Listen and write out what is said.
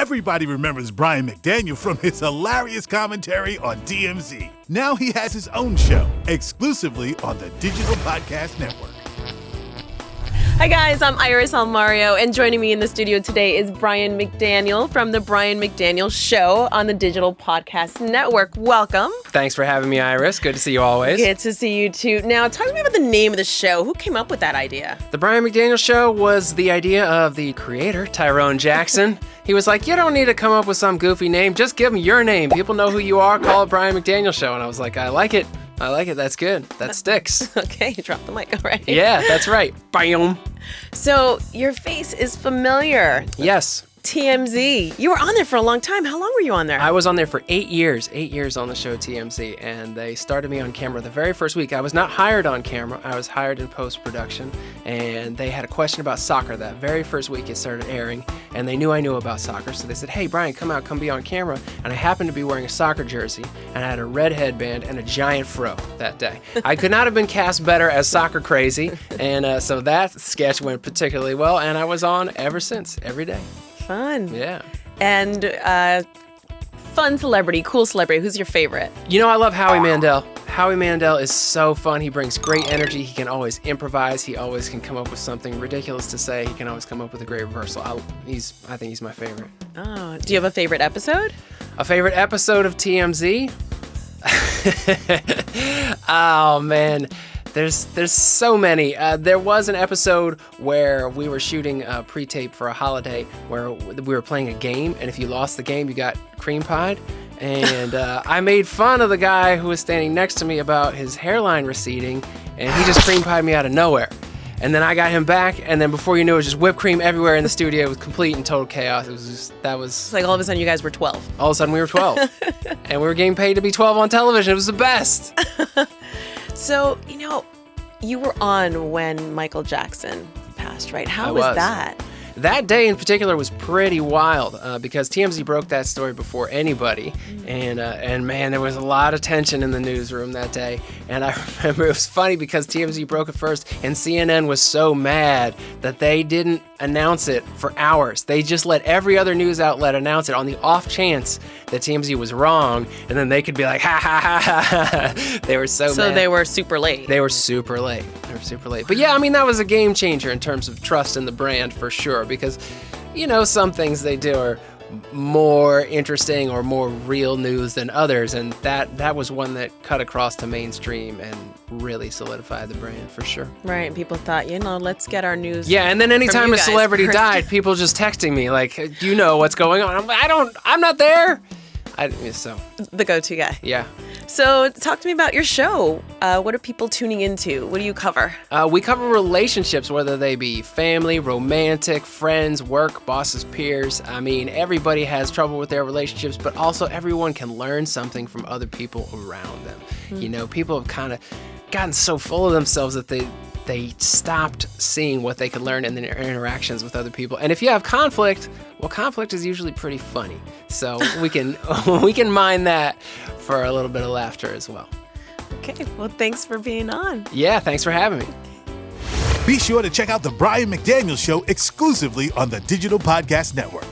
Everybody remembers Brian McDaniel from his hilarious commentary on TMZ. Now he has his own show, exclusively on the Digital Podcast Network. Hi guys, I'm Iris Almario, and joining me in the studio today is Brian McDaniel from The Brian McDaniel Show on the Digital Podcast Network. Welcome. Thanks for having me, Iris. Good to see you always. Good to see you too. Now, talk to me about the name of the show. Who came up with that idea? The Brian McDaniel Show was the idea of the creator, Tyrone Jackson. He was like, you don't need to come up with some goofy name. Just give them your name. People know who you are. Call it Brian McDaniel Show. And I was like, I like it. That's good. That sticks. Okay, you dropped the mic, all right? Yeah, that's right. Bam. So your face is familiar. Yes. TMZ. You were on there for a long time. How long were you on there? I was on there for 8 years. 8 years on the show TMZ, and they started me on camera the very first week. I was not hired on camera. I was hired in post-production, and they had a question about soccer that very first week it started airing, and they knew I knew about soccer, so they said, hey, Brian, come be on camera, and I happened to be wearing a soccer jersey, and I had a red headband and a giant fro that day. I could not have been cast better as soccer crazy, and so that sketch went particularly well, and I was on ever since, every day. Fun. Yeah. And fun celebrity, cool celebrity. Who's your favorite? You know, I love Howie Mandel. Howie Mandel is so fun. He brings great energy. He can always improvise. He always can come up with something ridiculous to say. He can always come up with a great reversal. I think he's my favorite. Oh, do you have a favorite episode? A favorite episode of TMZ? Oh, man. There's so many. There was an episode where we were shooting pre-tape for a holiday where we were playing a game, and if you lost the game, you got cream pied. And I made fun of the guy who was standing next to me about his hairline receding, and he just cream pied me out of nowhere. And then I got him back, and then before you knew it, was just whipped cream everywhere in the studio. It was complete and total chaos. It's like all of a sudden you guys were 12. All of a sudden we were 12. And we were getting paid to be 12 on television. It was the best. So, you were on when Michael Jackson passed, right? How was that? That day in particular was pretty wild because TMZ broke that story before anybody. And man, there was a lot of tension in the newsroom that day. And I remember it was funny because TMZ broke it first, and CNN was so mad that they didn't announce it for hours. They just let every other news outlet announce it on the off chance that TMZ was wrong, and then they could be like, ha, ha, ha, ha, ha. They were so mad. So they were super late. They were super late. But yeah, I mean, that was a game changer in terms of trust in the brand for sure, because, some things they do are more interesting or more real news than others, and that was one that cut across to mainstream and really solidified the brand for sure. Right, and people thought, let's get our news. Yeah, and then anytime a celebrity died, people just texting me like, do you know what's going on? I'm not there. So the go-to guy. Yeah. So talk to me about your show. What are people tuning into? What do you cover? We cover relationships, whether they be family, romantic, friends, work, bosses, peers. I mean, everybody has trouble with their relationships, but also everyone can learn something from other people around them. Mm-hmm. People have kind of gotten so full of themselves that they stopped seeing what they could learn in their interactions with other people. And if you have conflict, well, conflict is usually pretty funny. So we can mine that for a little bit of laughter as well. Okay, well, thanks for being on. Yeah, thanks for having me. Be sure to check out The Brian McDaniel Show exclusively on the Digital Podcast Network.